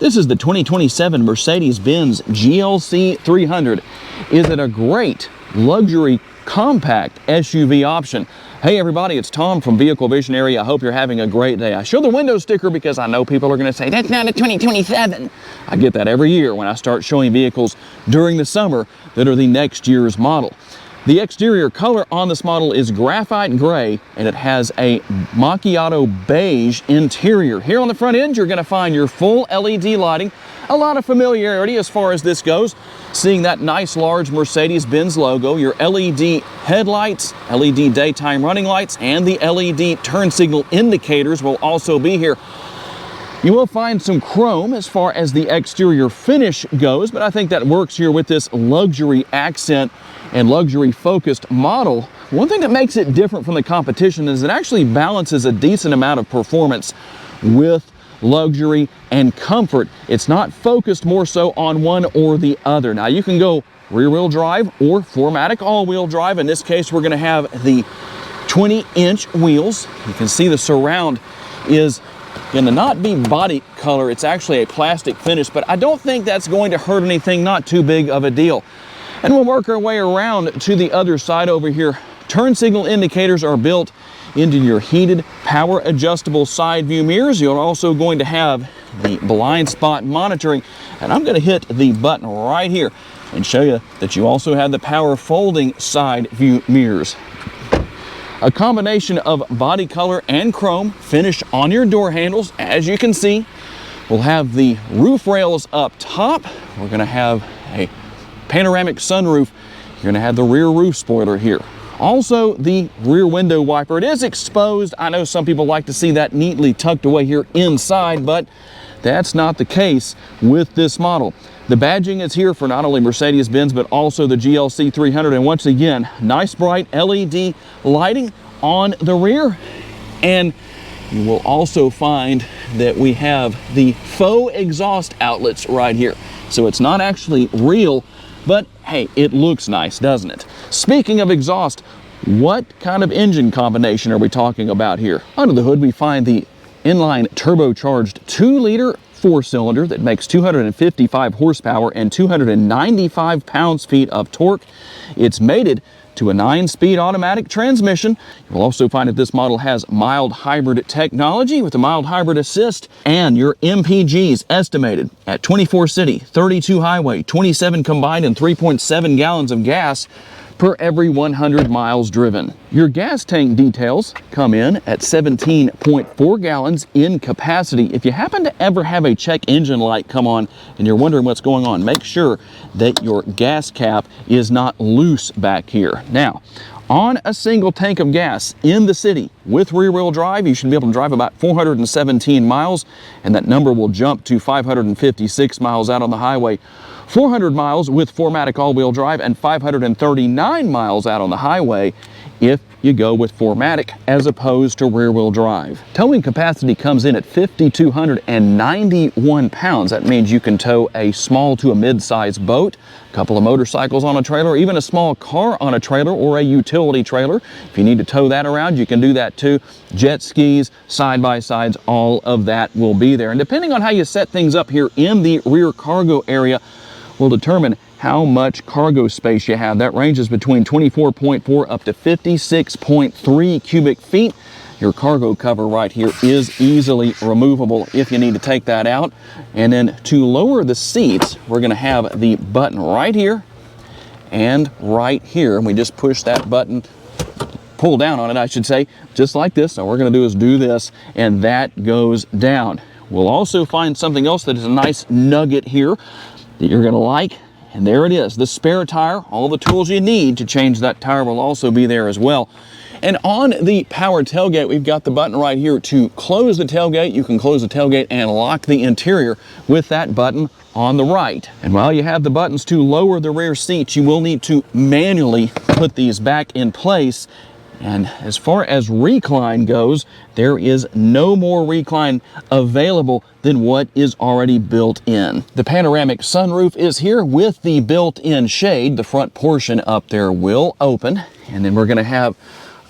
This is the 2027 Mercedes-Benz GLC 300. Is it a great luxury compact SUV option? Hey everybody, it's Tom from Vehicle Visionary. I hope you're having a great day. I show the window sticker because I know people are going to say, that's not a 2027. I get that every year when I start showing vehicles during the summer that are the next year's model. The exterior color on this model is graphite gray, and it has a macchiato beige interior. Here on the front end, you're going to find your full LED lighting. A lot of familiarity as far as this goes. Seeing that nice large Mercedes-Benz logo, your LED headlights, LED daytime running lights, and the LED turn signal indicators will also be here. You will find some chrome as far as the exterior finish goes, but I think that works here with this luxury accent and luxury focused model. One thing that makes it different from the competition is it actually balances a decent amount of performance with luxury and comfort. It's not focused more so on one or the other. Now you can go rear-wheel drive or 4MATIC all-wheel drive. In this case, we're going to have the 20-inch wheels. You can see the surround is in the not be body color. It's actually a plastic finish, but I don't think that's going to hurt anything. Not too big of a deal. And we'll work our way around to the other side over here. Turn signal indicators are built into your heated power adjustable side view mirrors. You're also going to have the blind spot monitoring, and I'm going to hit the button right here and show you that you also have the power folding side view mirrors. A combination of body color and chrome finish on your door handles. As you can see, we'll have the roof rails up top. We're going to have a panoramic sunroof. You're going to have the rear roof spoiler here. Also, the rear window wiper. It is exposed. I know some people like to see that neatly tucked away here inside, but that's not the case with this model. The badging is here for not only Mercedes-Benz, but also the GLC 300. And once again, nice bright LED lighting on the rear. And you will also find that we have the faux exhaust outlets right here. So it's not actually real, but hey, it looks nice, doesn't it? Speaking of exhaust, what kind of engine combination are we talking about here? Under the hood, we find the inline turbocharged 2-liter 4-cylinder that makes 255 horsepower and 295 pounds-feet of torque. It's mated to a 9-speed automatic transmission. You'll also find that this model has mild hybrid technology with a mild hybrid assist, and your MPGs estimated at 24 city, 32 highway, 27 combined, and 3.7 gallons of gas per every 100 miles driven. Your gas tank details come in at 17.4 gallons in capacity. If you happen to ever have a check engine light come on and you're wondering what's going on, make sure that your gas cap is not loose back here. Now, on a single tank of gas in the city with rear-wheel drive, you should be able to drive about 417 miles, and that number will jump to 556 miles out on the highway. 400 miles with 4MATIC all-wheel drive, and 539 miles out on the highway if you go with 4MATIC as opposed to rear-wheel drive. Towing capacity comes in at 5,291 pounds. That means you can tow a small to a mid-size boat, a couple of motorcycles on a trailer, even a small car on a trailer or a utility trailer. If you need to tow that around, you can do that too. Jet skis, side-by-sides, all of that will be there. And depending on how you set things up here in the rear cargo area, will determine how much cargo space you have. That ranges between 24.4 up to 56.3 cubic feet. Your cargo cover right here is easily removable if you need to take that out. And then to lower the seats, we're going to have the button right here and right here. We just push that button, pull down on it, I should say, just like this. So what we're going to do is do this, and that goes down. We'll also find something else that is a nice nugget here that you're going to like, and there it is, the spare tire. All the tools you need to change that tire will also be there as well. And on the power tailgate, we've got the button right here to close the tailgate. You can close the tailgate and lock the interior with that button on the right. And while you have the buttons to lower the rear seats, you will need to manually put these back in place. And as far as recline goes, there is no more recline available than what is already built in. The panoramic sunroof is here with the built-in shade. The front portion up there will open. And then we're going to have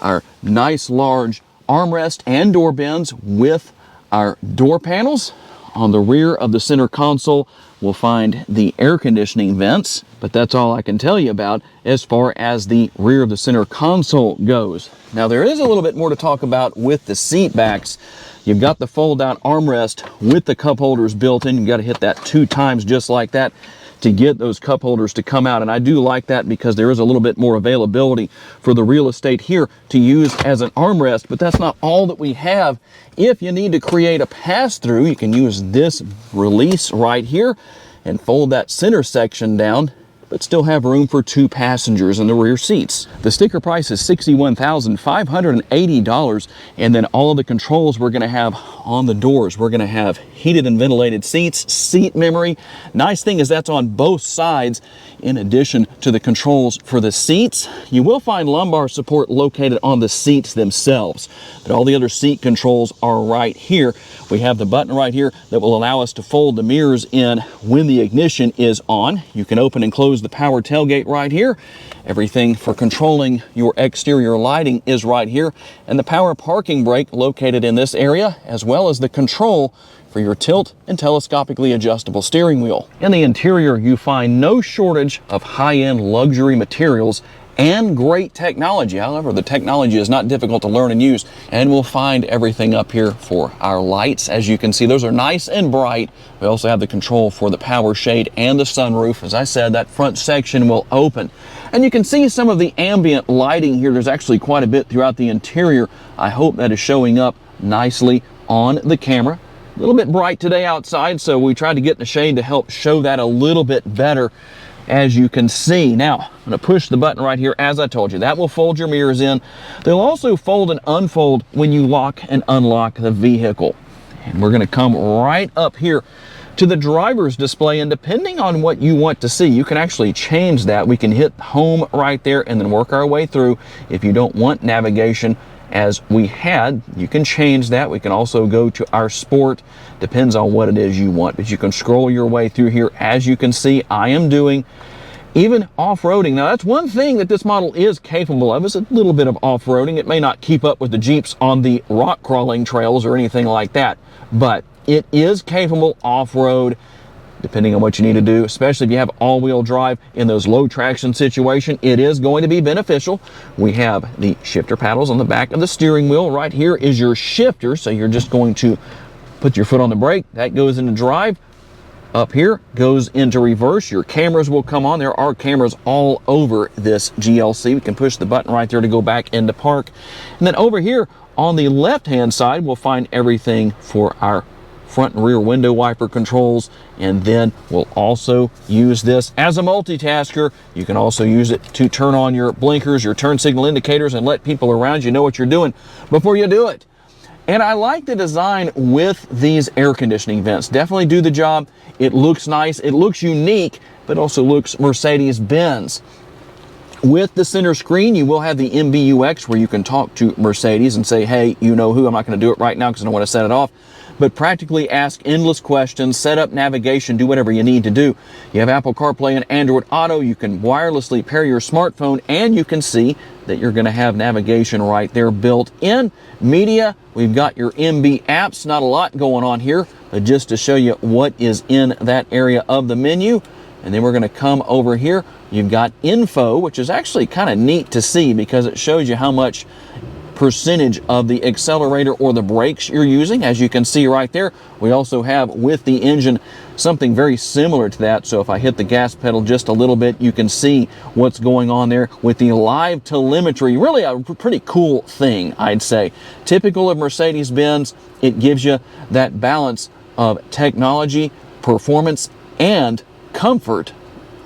our nice large armrest and door bins with our door panels. On the rear of the center console, we'll find the air conditioning vents, but that's all I can tell you about as far as the rear of the center console goes. Now, there is a little bit more to talk about with the seat backs. You've got the fold-out armrest with the cup holders built in. You've got to hit that 2 times just like that to get those cup holders to come out. And I do like that because there is a little bit more availability for the real estate here to use as an armrest, but that's not all that we have. If you need to create a pass-through, you can use this release right here and fold that center section down, but still have room for 2 passengers in the rear seats. The sticker price is $61,580, and then all of the controls we're gonna have on the doors. We're gonna have heated and ventilated seats, seat memory. Nice thing is that's on both sides. In addition to the controls for the seats, you will find lumbar support located on the seats themselves, but all the other seat controls are right here. We have the button right here that will allow us to fold the mirrors in when the ignition is on. You can open and close the power tailgate right here. Everything for controlling your exterior lighting is right here, and the power parking brake located in this area, as well as the control for your tilt and telescopically adjustable steering wheel. In the interior, you find no shortage of high-end luxury materials and great technology. However, the technology is not difficult to learn and use, and we'll find everything up here for our lights. As you can see, those are nice and bright. We also have the control for the power shade and the sunroof. As I said, that front section will open, and you can see some of the ambient lighting here. There's actually quite a bit throughout the interior. I hope that is showing up nicely on the camera. A little bit bright today outside, so we tried to get in the shade to help show that a little bit better, as you can see. Now, I'm going to push the button right here. As I told you, that will fold your mirrors in. They'll also fold and unfold when you lock and unlock the vehicle. And we're going to come right up here to the driver's display, and depending on what you want to see, you can actually change that. We can hit home right there and then work our way through. If you don't want navigation as we had, you can change that. We can also go to our sport, depends on what it is you want, but you can scroll your way through here. As you can see, I am doing even off-roading. Now, that's one thing that this model is capable of, is a little bit of off-roading. It may not keep up with the Jeeps on the rock crawling trails or anything like that, but it is capable off-road, depending on what you need to do, especially if you have all-wheel drive in those low traction situation. It is going to be beneficial. We have the shifter paddles on the back of the steering wheel. Right here is your shifter, so you're just going to put your foot on the brake. That goes into drive. Up here goes into reverse. Your cameras will come on. There are cameras all over this GLC. We can push the button right there to go back into park. And then over here on the left-hand side, we'll find everything for our front and rear window wiper controls, and then we'll also use this as a multitasker. You can also use it to turn on your blinkers, your turn signal indicators, and let people around you know what you're doing before you do it. And I like the design with these air conditioning vents. Definitely do the job. It looks nice, it looks unique, but also looks Mercedes-Benz. With the center screen, you will have the MBUX where you can talk to Mercedes and say, hey, you know who. I'm not going to do it right now because I don't want to set it off. But practically ask endless questions, set up navigation, do whatever you need to do. You have Apple CarPlay and Android Auto. You can wirelessly pair your smartphone, and you can see that you're going to have navigation right there built in. Media, we've got your MB apps. Not a lot going on here, but just to show you what is in that area of the menu. And then we're going to come over here. You've got info, which is actually kind of neat to see because it shows you how much percentage of the accelerator or the brakes you're using. As you can see right there, we also have with the engine something very similar to that. So if I hit the gas pedal just a little bit, you can see what's going on there with the live telemetry. Really a pretty cool thing, I'd say. Typical of Mercedes-Benz, it gives you that balance of technology, performance, and comfort.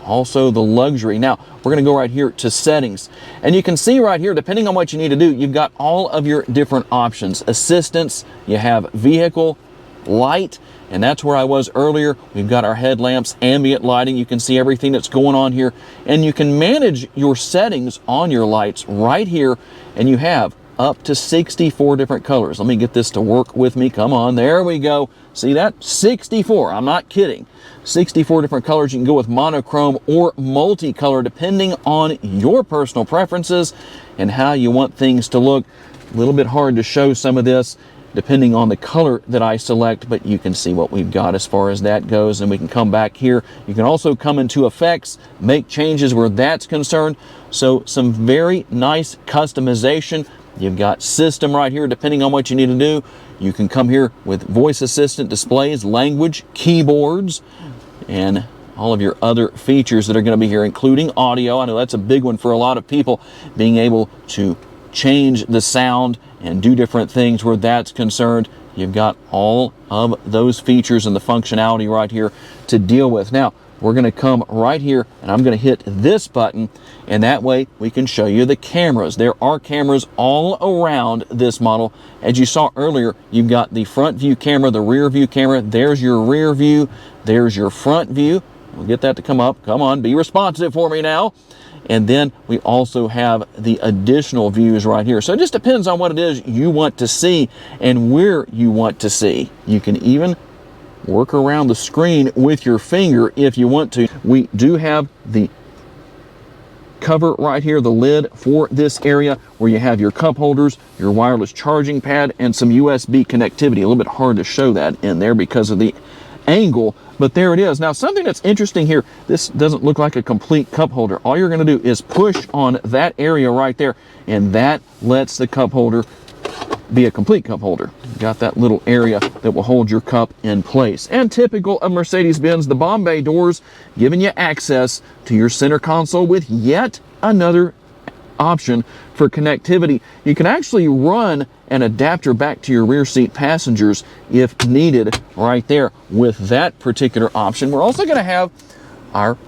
Also the luxury. Now we're going to go right here to settings, and you can see right here, depending on what you need to do, you've got all of your different options. Assistance, you have vehicle, light, and that's where I was earlier. We've got our headlamps, ambient lighting. You can see everything that's going on here, and you can manage your settings on your lights right here, and you have up to 64 different colors. Let me get this to work with me. Come on, there we go. See that? 64. I'm not kidding. 64 different colors. You can go with monochrome or multicolor depending on your personal preferences and how you want things to look. A little bit hard to show some of this. depending on the color that I select, but you can see what we've got as far as that goes. And we can come back here. You can also come into effects, make changes where that's concerned. So some very nice customization. You've got system right here, depending on what you need to do. You can come here with voice assistant displays, language, keyboards, and all of your other features that are going to be here, including audio. I know that's a big one for a lot of people, being able to change the sound and do different things where that's concerned. You've got all of those features and the functionality right here to deal with. Now, we're going to come right here and I'm going to hit this button, and that way we can show you the cameras. There are cameras all around this model. As you saw earlier, you've got the front view camera, the rear view camera. There's your rear view. There's your front view. We'll get that to come up. Come on, be responsive for me now. And then we also have the additional views right here. So it just depends on what it is you want to see and where you want to see. You can even work around the screen with your finger if you want to. We do have the cover right here, the lid for this area where you have your cup holders, your wireless charging pad, and some USB connectivity. A little bit hard to show that in there because of the angle, but there it is. Now, something that's interesting here, this doesn't look like a complete cup holder. All you're going to do is push on that area right there, and that lets the cup holder be a complete cup holder. You've got that little area that will hold your cup in place. And typical of Mercedes-Benz, the Bombay doors giving you access to your center console with yet another option for connectivity. You can actually run an adapter back to your rear seat passengers if needed right there with that particular option. We're also going to have our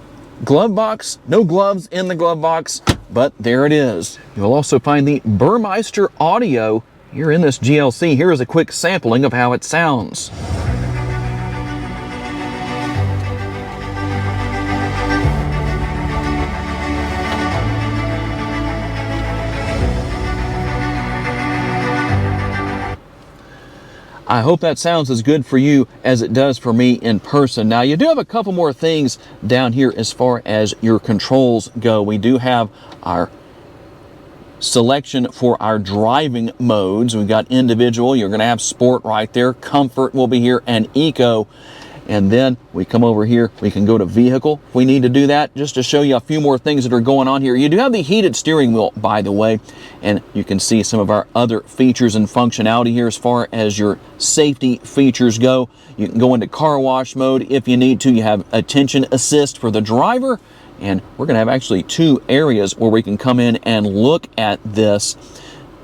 glove box. No gloves in the glove box, but there it is. You'll also find the Burmeister audio here in this GLC. Here is a quick sampling of how it sounds. I hope that sounds as good for you as it does for me in person. Now, you do have a couple more things down here as far as your controls go. We do have our selection for our driving modes. We've got individual, you're going to have sport right there, comfort will be here, and eco. And then we come over here, we can go to vehicle if we need to do that, just to show you a few more things that are going on here. You do have the heated steering wheel, by the way, and you can see some of our other features and functionality here as far as your safety features go. You can go into car wash mode if you need to. You have attention assist for the driver, and we're going to have actually two areas where we can come in and look at this.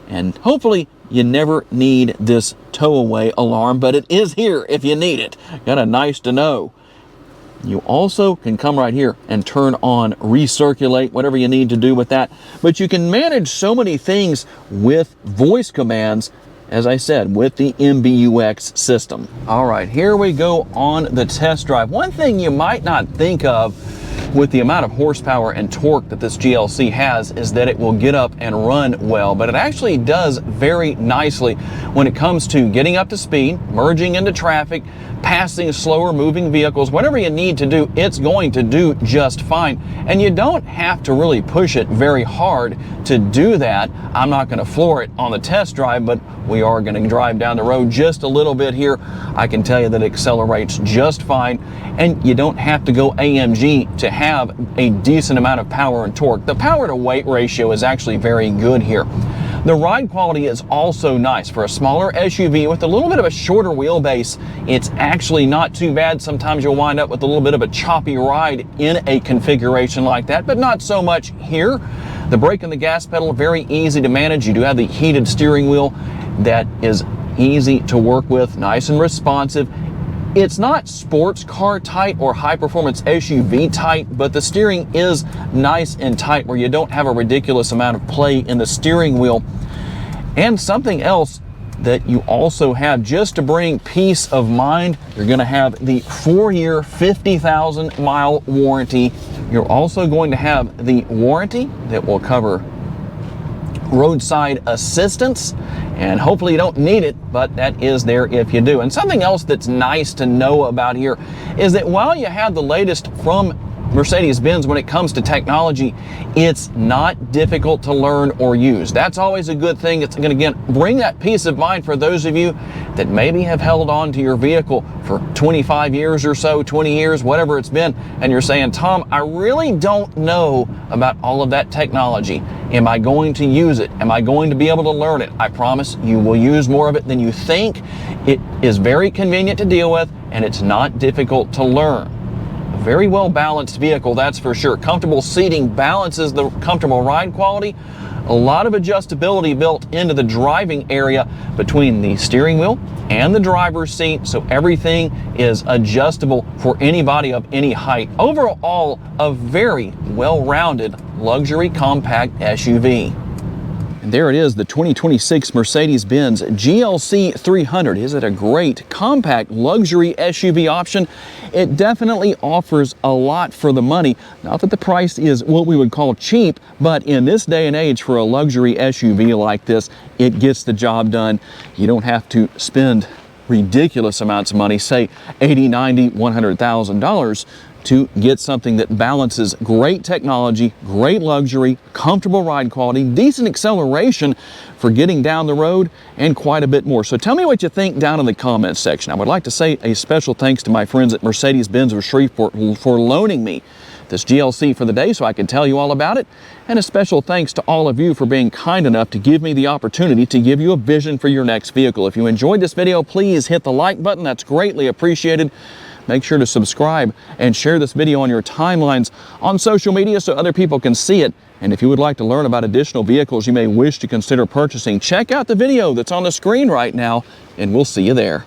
And hopefully you never need this tow-away alarm, but it is here if you need it. Kind of nice to know. You also can come right here and turn on recirculate, whatever you need to do with that. But you can manage so many things with voice commands, as I said, with the MBUX system. All right, here we go on the test drive. One thing you might not think of with the amount of horsepower and torque that this GLC has is that it will get up and run well, but it actually does very nicely when it comes to getting up to speed, merging into traffic, passing slower moving vehicles. Whatever you need to do, it's going to do just fine. And you don't have to really push it very hard to do that. I'm not going to floor it on the test drive, but we are going to drive down the road just a little bit here. I can tell you that it accelerates just fine, and you don't have to go AMG to have a decent amount of power and torque. The power to weight ratio is actually very good here. The ride quality is also nice. For a smaller SUV with a little bit of a shorter wheelbase, it's actually not too bad. Sometimes you'll wind up with a little bit of a choppy ride in a configuration like that, but not so much here. The brake and the gas pedal, very easy to manage. You do have the heated steering wheel that is easy to work with, nice and responsive. It's not sports car tight or high performance SUV tight, but the steering is nice and tight where you don't have a ridiculous amount of play in the steering wheel. And something else that you also have just to bring peace of mind, you're going to have the 4-year 50,000 mile warranty. You're also going to have the warranty that will cover roadside assistance, and hopefully you don't need it, but that is there if you do. And something else that's nice to know about here is that while you have the latest from Mercedes-Benz, when it comes to technology, it's not difficult to learn or use. That's always a good thing. It's going to, again, bring that peace of mind for those of you that maybe have held on to your vehicle for 25 years or so, 20 years, whatever it's been, and you're saying, Tom, I really don't know about all of that technology. Am I going to use it? Am I going to be able to learn it? I promise you will use more of it than you think. It is very convenient to deal with, and it's not difficult to learn. A very well balanced vehicle, that's for sure. Comfortable seating balances the comfortable ride quality. A lot of adjustability built into the driving area between the steering wheel and the driver's seat, so everything is adjustable for anybody of any height. Overall, a very well-rounded luxury compact SUV. And there it is, the 2026 Mercedes-Benz GLC 300. Is it a great compact luxury SUV option? It definitely offers a lot for the money. Not that the price is what we would call cheap, but in this day and age for a luxury SUV like this, it gets the job done. You don't have to spend ridiculous amounts of money, say $80, $90, $100,000, to get something that balances great technology, great luxury, comfortable ride quality, decent acceleration for getting down the road, and quite a bit more. So tell me what you think down in the comments section. I would like to say a special thanks to my friends at Mercedes-Benz of Shreveport for loaning me this GLC for the day so I can tell you all about it. And a special thanks to all of you for being kind enough to give me the opportunity to give you a vision for your next vehicle. If you enjoyed this video, please hit the like button. That's greatly appreciated. Make sure to subscribe and share this video on your timelines on social media so other people can see it. And if you would like to learn about additional vehicles you may wish to consider purchasing, check out the video that's on the screen right now, and we'll see you there.